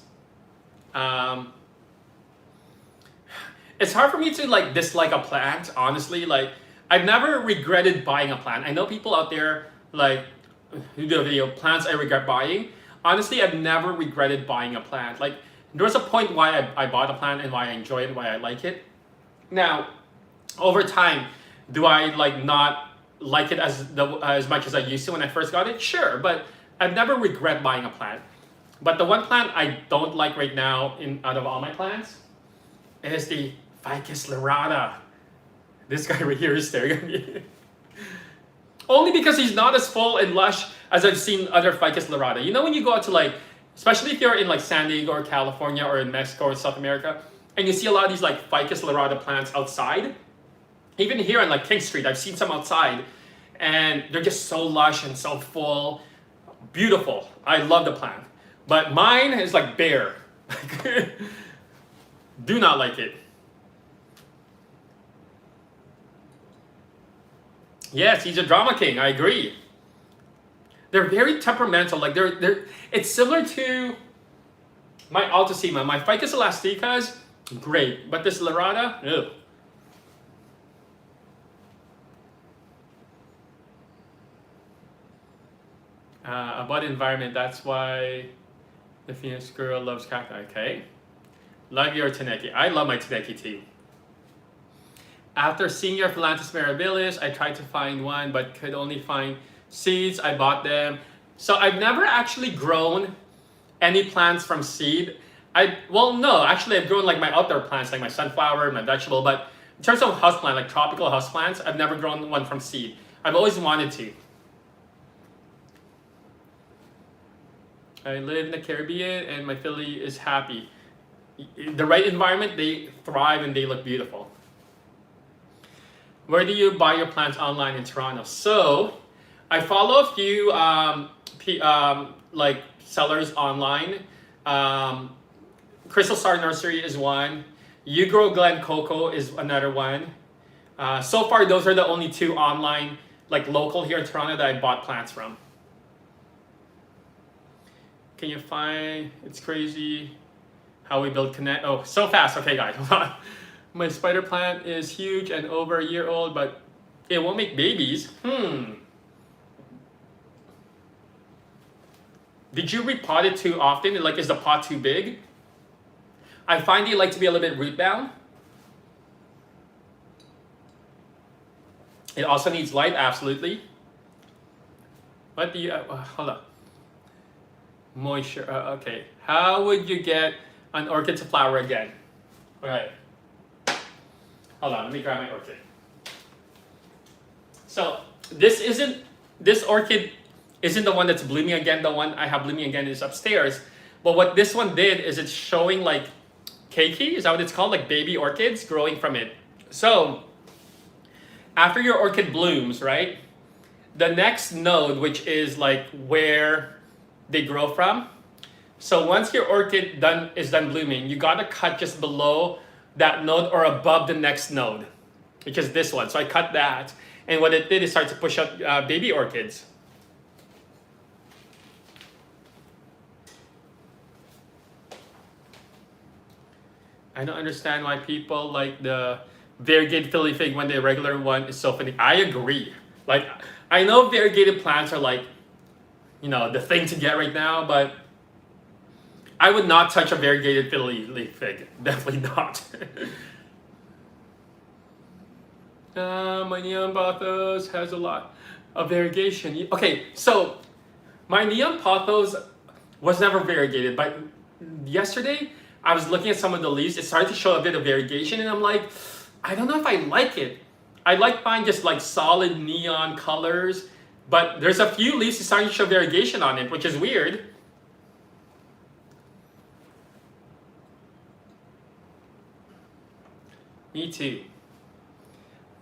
It's hard for me to like dislike a plant, honestly. Like, I've never regretted buying a plant. I know people out there like who do a video, plants I regret buying. Honestly, I've never regretted buying a plant. Like, there was a point why I bought a plant and why I enjoy it and why I like it. Now, over time, do I like not like it as much as I used to when I first got it? Sure, but I've never regret buying a plant. But the one plant I don't like right now out of all my plants is the Ficus Lorata. This guy right here is staring at me. Only because he's not as full and lush as I've seen other Ficus Lorata. You know when you go out to like, especially if you're in like San Diego or California or in Mexico or South America, and you see a lot of these like Ficus Lorata plants outside. Even here on like King Street, I've seen some outside, and they're just so lush and so full. Beautiful. I love the plant. But mine is like bare. Do not like it. Yes, he's a drama king. I agree. They're very temperamental. Like it's similar to my Altasima. My Ficus elastica is great, but this Lorata, ew. About environment, that's why the Phoenix girl loves cacti. Okay. Love your Taneki. I love my Taneki too. After seeing your Philanthus mirabilis, I tried to find one but could only find seeds. I bought them. So I've never actually grown any plants from seed. Well, no, actually I've grown like my outdoor plants, like my sunflower, my vegetable, but in terms of houseplant, like tropical houseplants, I've never grown one from seed. I've always wanted to. I live in the Caribbean and my Philly is happy. The right environment, they thrive and they look beautiful. Where do you buy your plants online in Toronto? So, I follow a few like sellers online. Crystal Star Nursery is one. You Grow Glen Coco is another one. So far, those are the only two online, like local here in Toronto that I bought plants from. Can you find? It's crazy how we build connect. Oh, so fast. Okay, guys, hold on. My spider plant is huge and over a year old, but it won't make babies. Did you repot it too often? Like, is the pot too big? I find they like to be a little bit root bound. It also needs light, absolutely. What do you, hold on. Moisture, okay. How would you get an orchid to flower again? All right. Hold on, let me grab my orchid. So this orchid isn't the one that's blooming again. The one I have blooming again is upstairs. But what this one did is it's showing like keiki, is that what it's called? Like baby orchids growing from it. So after your orchid blooms, right? The next node, which is like where they grow from. So once your orchid is done blooming, you gotta cut just below that node or above the next node, which is this one. So I cut that, and what it did is start to push up baby orchids. I don't understand why people like the variegated Philly fig when the regular one is so funny. I agree. Like, I know variegated plants are like, you know, the thing to get right now, but I would not touch a variegated Philly leaf fig. Definitely not. My neon pothos has a lot of variegation. Okay, so my neon pothos was never variegated, but yesterday I was looking at some of the leaves. It started to show a bit of variegation, and I'm like, I don't know if I like it. I like mine just like solid neon colors, but there's a few leaves starting to show variegation on it, which is weird. Me too.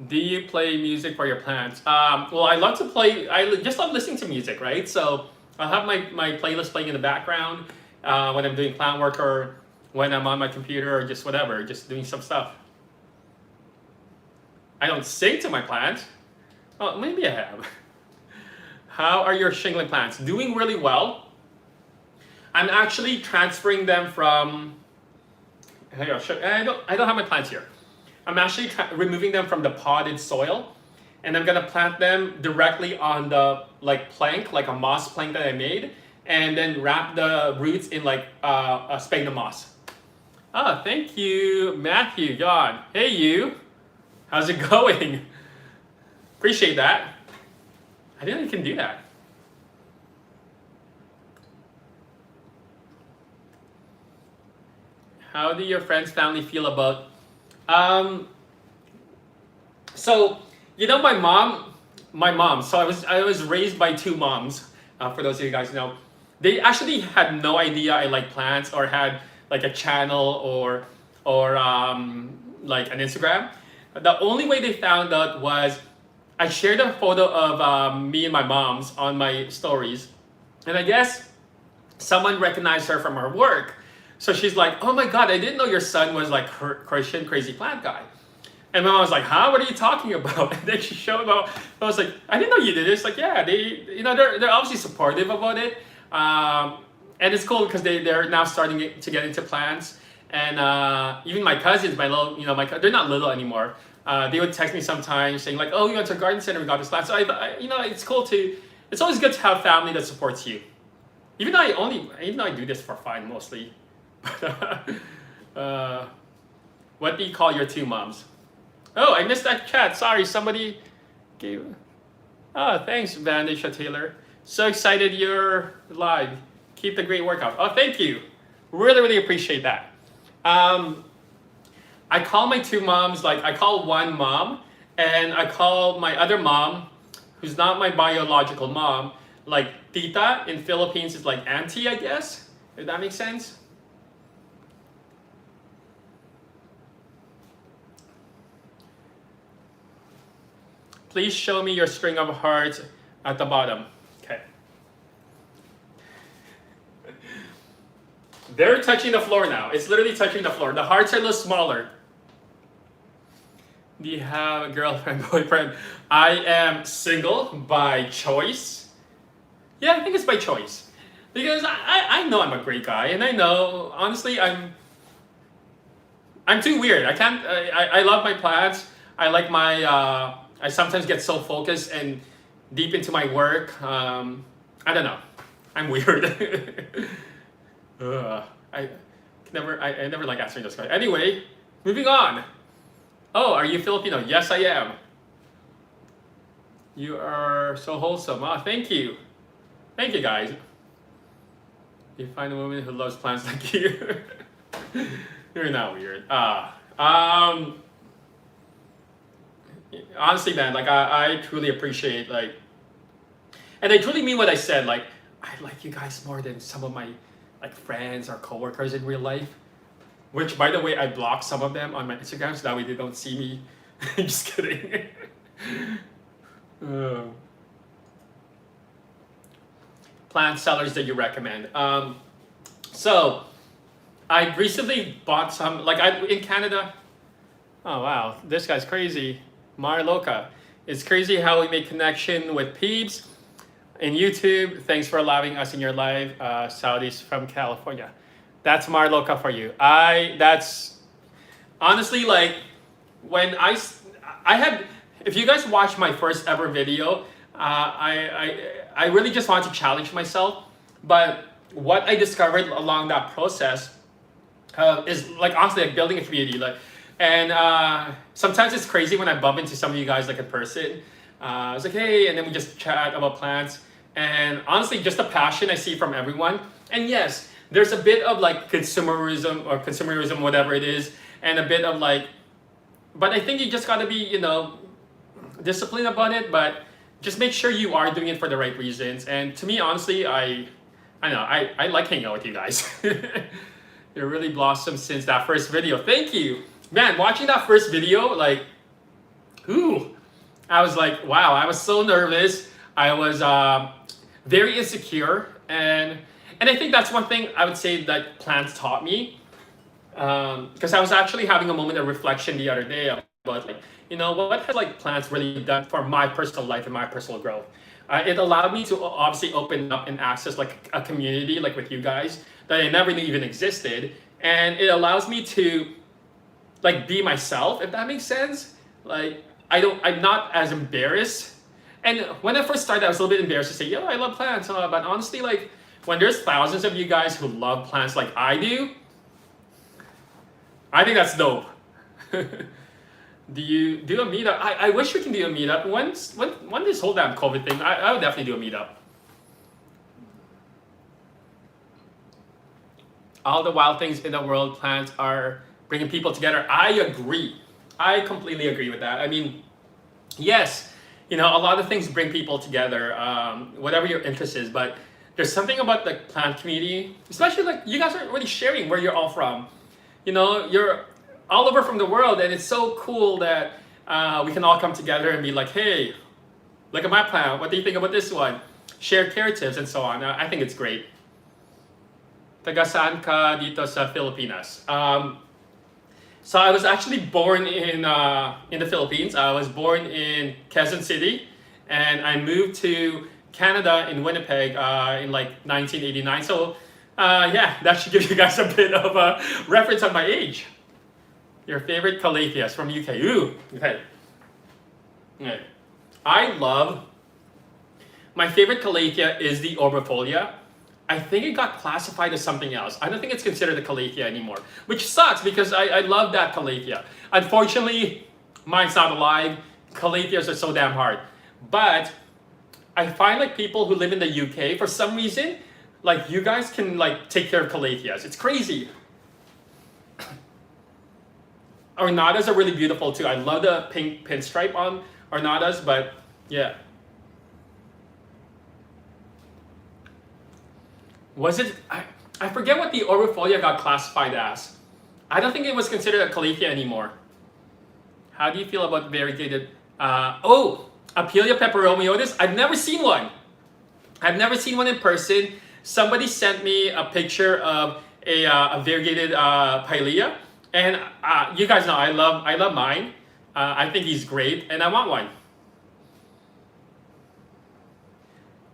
Do you play music for your plants? Well, I love to play, I just love listening to music, right? So I'll have my playlist playing in the background when I'm doing plant work or when I'm on my computer or just whatever, just doing some stuff. I don't sing to my plants. Oh, maybe I have. How are your shingling plants? Doing really well. I'm actually transferring them from, I don't have my plants here. I'm actually removing them from the potted soil, and I'm gonna plant them directly on the plank, like a moss plank that I made, and then wrap the roots in like a sphagnum moss. Oh, thank you, Matthew, John. Hey you, how's it going? Appreciate that. I didn't know you can do that. How do your friends, family feel about so you know my mom. So I was raised by two moms. For those of you guys who know, they actually had no idea I like plants or had like a channel or like an Instagram. The only way they found out was I shared a photo of me and my mom's on my stories, and I guess someone recognized her from her work. So she's like, oh my God, I didn't know your son was like Christian crazy plant guy. And my mom was like, huh, what are you talking about? And then she showed up, I was like, I didn't know you did this. Like, yeah, they're obviously supportive about it. And it's cool because they're now starting to get into plants. And even my cousins, they're not little anymore. They would text me sometimes saying like, oh, we went to a garden center, we got this plant. So it's cool it's always good to have family that supports you. Even though I do this for fun mostly. What do you call your two moms? Oh, I missed that chat. Sorry, somebody gave. Oh, thanks, Vandisha Taylor. So excited you're live. Keep the great workout. Oh, thank you. Really, really appreciate that. I call my two moms, like I call one mom and I call my other mom, who's not my biological mom, like tita. In Philippines is like auntie, I guess, if that makes sense. Please show me your string of hearts at the bottom. Okay. They're touching the floor now. It's literally touching the floor. The hearts are a little smaller. Do you have a girlfriend, boyfriend? I am single by choice. Yeah, I think it's by choice. Because I know I'm a great guy, and I know, honestly, I'm too weird. I can't, I love my plants. I like my, I sometimes get so focused and deep into my work. I don't know. I'm weird. I never like answering those questions. Anyway, moving on. Oh, are you Filipino? Yes, I am. You are so wholesome. Oh, thank you. Thank you, guys. You find a woman who loves plants like you. You're not weird. Honestly, man, like I truly appreciate, like, and I truly mean what I said. Like, I like you guys more than some of my like friends or coworkers in real life. Which, by the way, I blocked some of them on my Instagram so that way they don't see me. Just kidding. Plant sellers that you recommend. So, I recently bought some, like in Canada. Oh wow, this guy's crazy. Mar Loca. It's crazy how we make connection with peeps in YouTube. Thanks for allowing us in your live. Saudis from California. That's Mar Loca for you. That's honestly, like, when I had, if you guys watched my first ever video, I really just wanted to challenge myself. But what I discovered along that process is, like, honestly, like building a community. Like, and sometimes it's crazy when I bump into some of you guys like in person. I was like, hey, and then we just chat about plants. And honestly, just the passion I see from everyone. And yes, there's a bit of like consumerism, whatever it is, and a bit of like, but I think you just gotta be, you know, disciplined about it, but just make sure you are doing it for the right reasons. And to me, honestly, I like hanging out with you guys. You really blossomed since that first video. Thank you. Man, watching that first video, like, I was like, wow, I was so nervous. I was very insecure, and I think that's one thing I would say that plants taught me. Because I was actually having a moment of reflection the other day about, like, you know, what has like plants really done for my personal life and my personal growth. It allowed me to obviously open up and access like a community like with you guys that I never knew even existed, and it allows me to like be myself, if that makes sense. Like, I'm not as embarrassed. And when I first started, I was a little bit embarrassed to say, yo, I love plants. But honestly, like, when there's thousands of you guys who love plants like I do, I think that's dope. Do you do a meetup? I wish we can do a meetup. When this whole damn COVID thing, I would definitely do a meetup. All the wild things in the world, plants are bringing people together. I agree. I completely agree with that. I mean, yes, you know, a lot of things bring people together, whatever your interest is, but there's something about the plant community, especially like you guys are really sharing where you're all from. You know, you're all over from the world, and it's so cool that we can all come together and be like, hey, look at my plant. What do you think about this one? Share care tips and so on. I think it's great. Taga saan ka dito sa Pilipinas? So I was actually born in the Philippines. I was born in Quezon City, and I moved to Canada in Winnipeg in like 1989. So yeah, that should give you guys a bit of a reference on my age. Your favorite calatheas from UK? Ooh, okay. Okay. My favorite calathea is the Orbifolia. I think it got classified as something else. I don't think it's considered a calathea anymore, which sucks because I love that calathea. Unfortunately, Mine's not alive. Calatheas are so damn hard. But I find like people who live in the UK, for some reason, like you guys can like take care of calatheas. It's crazy. Ornatas are really beautiful too. I love the pink pinstripe on Ornatas, but yeah. Was it, I forget what the Orufolia got classified as. I don't think it was considered a calathea anymore. How do you feel about variegated, Apelia peperomioides? I've never seen one. I've never seen one in person. Somebody sent me a picture of a variegated pilea, and you guys know I love mine. I think he's great, and I want one.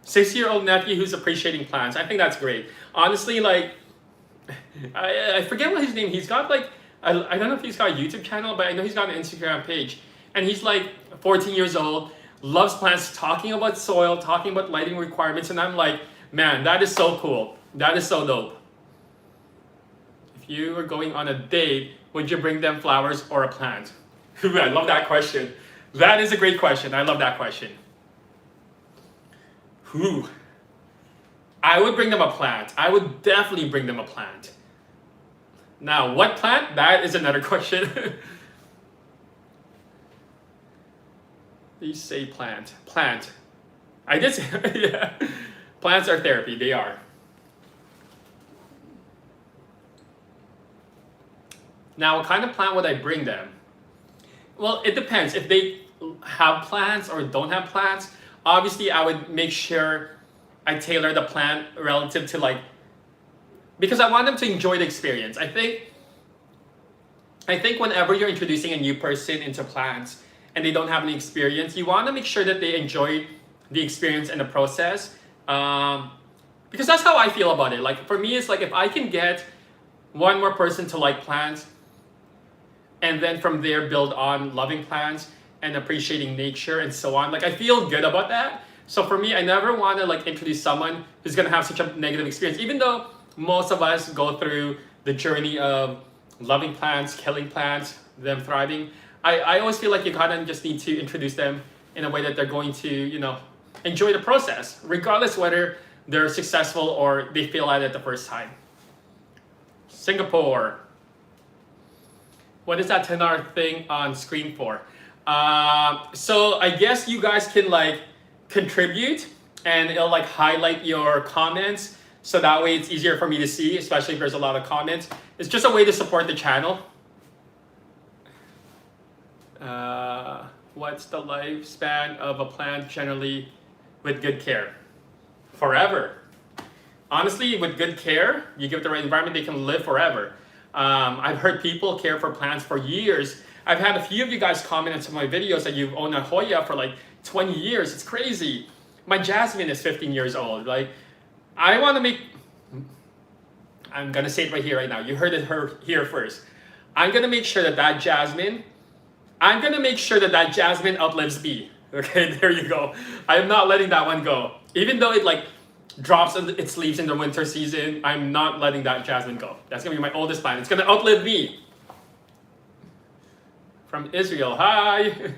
6-year-old nephew who's appreciating plants. I think that's great. Honestly, like, I forget what his name. He's got like, I don't know if he's got a YouTube channel, but I know he's got an Instagram page. And he's like 14 years old, loves plants, talking about soil, talking about lighting requirements. And I'm like, man, that is so cool. That is so dope. If you were going on a date, would you bring them flowers or a plant? I love that question. That is a great question. I love that question. I would bring them a plant. I would definitely bring them a plant. Now, what plant? That is another question. Please say plant. Plant. I did say, yeah. Plants are therapy. They are. Now, what kind of plant would I bring them? Well, it depends. If they have plants or don't have plants, obviously I would make sure I tailor the plant relative to like, because I want them to enjoy the experience. I think whenever you're introducing a new person into plants and they don't have any experience, you want to make sure that they enjoy the experience and the process. Because that's how I feel about it. Like for me, it's like if I can get one more person to like plants, and then from there build on loving plants and appreciating nature and so on. Like I feel good about that. So for me, I never want to like introduce someone who's gonna have such a negative experience. Even though most of us go through the journey of loving plants, killing plants, them thriving, I always feel like you kind of just need to introduce them in a way that they're going to, you know, enjoy the process, regardless whether they're successful or they fail at it the first time. Singapore. What is that 10-hour thing on screen for? So I guess you guys can like contribute and it'll like highlight your comments. So that way it's easier for me to see, especially if there's a lot of comments. It's just a way to support the channel. What's the lifespan of a plant generally with good care? Forever. Honestly, with good care, you give it the right environment, they can live forever. I've heard people care for plants for years. I've had a few of you guys comment on some of my videos that you've owned a Hoya for like 20 years. It's crazy. My jasmine is 15 years old. Like, I want to make... I'm going to say it right here, right now. You heard it here first. I'm going to make sure that that jasmine... I'm going to make sure that that jasmine outlives me. Okay, there you go. I'm not letting that one go. Even though it like drops its leaves in the winter season, I'm not letting that jasmine go. That's going to be my oldest plant. It's going to outlive me. From Israel, hi.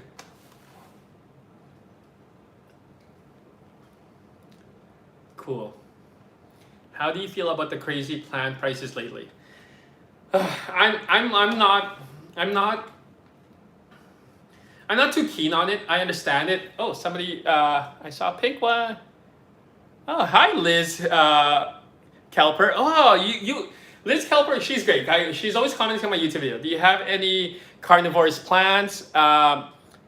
Cool. How do you feel about the crazy plant prices lately? I'm not too keen on it. I understand it. Oh, somebody, I saw a pink one. Oh, hi, Liz Kelper. Oh, you, Liz Kelper, she's great. She's always commenting on my YouTube video. Do you have any carnivorous plants?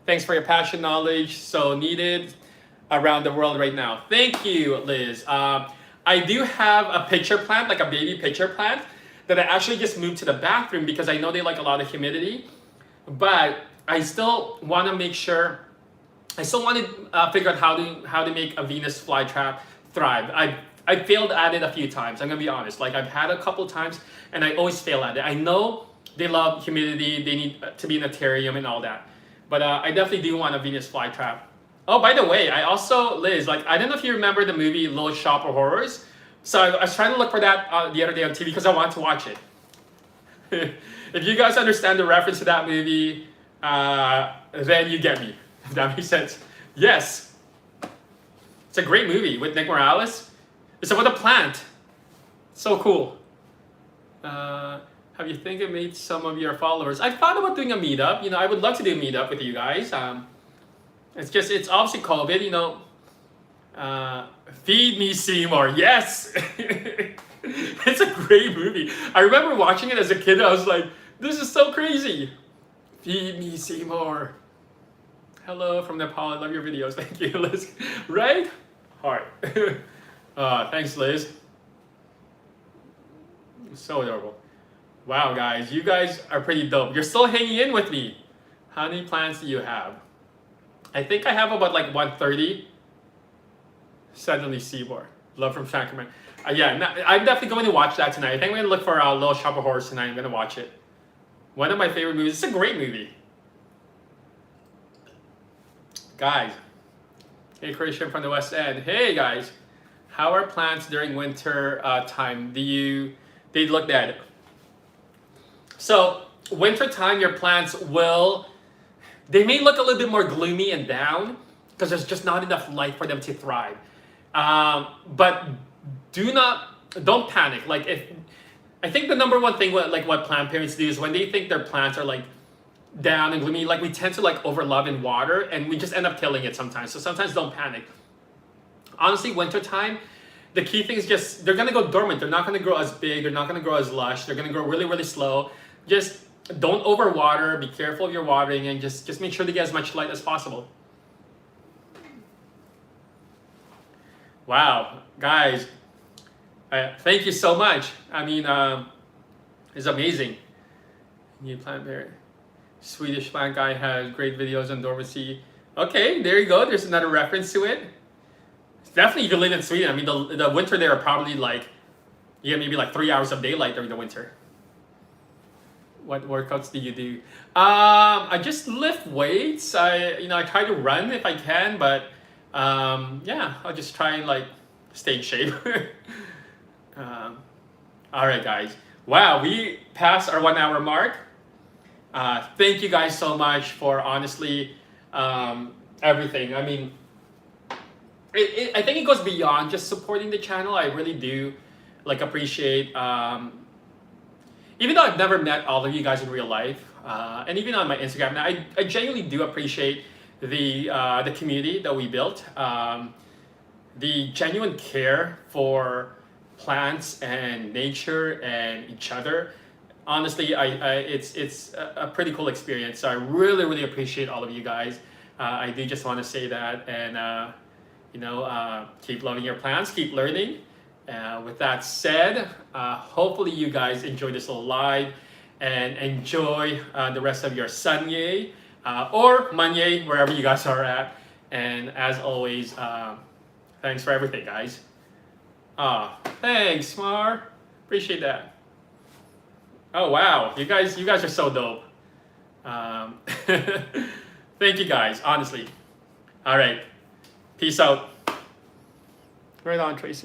Thanks for your passion, knowledge, so needed around the world right now. Thank you, Liz. I do have a pitcher plant, like a baby pitcher plant, that I actually just moved to the bathroom because I know they like a lot of humidity. But I still want to make sure, I still want to figure out how to make a Venus flytrap thrive. I've failed at it a few times, I'm going to be honest. Like I've had a couple times and I always fail at it. I know they love humidity, they need to be in a terrarium and all that. But I definitely do want a Venus flytrap. Oh, by the way, I also, Liz, like I don't know if you remember the movie Little Shop of Horrors. So I was trying to look for that the other day on TV because I want to watch it. If you guys understand the reference to that movie, then you get me. If that makes sense. Yes. It's a great movie with Nick Morales. It's about a plant. So cool. Have you think it made some of your followers? I thought about doing a meetup. You know, I would love to do a meetup with you guys. It's obviously COVID, you know. Feed Me Seymour. Yes. It's a great movie. I remember watching it as a kid. I was like, this is so crazy. Feed Me Seymour. Hello from Nepal. I love your videos. Thank you, Liz. Right? Heart. Thanks, Liz. So adorable. Wow, guys. You guys are pretty dope. You're still hanging in with me. How many plants do you have? I think I have about like 130. Suddenly Seymour. Love from Sacramento. Yeah, I'm definitely going to watch that tonight. I think I'm going to look for Little Shop of Horrors tonight. I'm going to watch it. One of my favorite movies. It's a great movie. Guys. Hey, Christian from the West End. Hey, guys. How are plants during winter time? They look dead. So, winter time, your plants they may look a little bit more gloomy and down because there's just not enough light for them to thrive. But don't panic. I think the number one thing what plant parents do is when they think their plants are like down and gloomy, like we tend to like overlove in water and we just end up killing it sometimes. So sometimes don't panic. Honestly, winter time, the key thing is just they're gonna go dormant. They're not gonna grow as big. They're not gonna grow as lush. They're gonna grow really, really slow. Just don't overwater. Be careful of your watering and just make sure to get as much light as possible. Wow, guys, thank you so much. I mean, it's amazing. New plant berry. Swedish plant guy has great videos on dormancy. Okay, there you go. There's another reference to it. Definitely, you can live in Sweden. I mean, the winter there are probably like, you get maybe like 3 hours of daylight during the winter. What workouts do you do? I just lift weights. I try to run if I can, but yeah, I'll just try and like stay in shape. All right, guys. Wow, we passed our 1 hour mark. Thank you guys so much for honestly everything. I mean, I think it goes beyond just supporting the channel. I really do like appreciate, even though I've never met all of you guys in real life, and even on my Instagram, I genuinely do appreciate the community that we built, the genuine care for plants and nature and each other. Honestly, it's a pretty cool experience. So I really, really appreciate all of you guys. I do just want to say that, and keep loving your plants, keep learning. With that said, hopefully you guys enjoy this little live and enjoy the rest of your Sunday or Monday, wherever you guys are at. And as always, thanks for everything, guys. Thanks, Mar. Appreciate that. Oh wow, you guys are so dope. Thank you guys, honestly. All right, peace out. Right on, Tracy.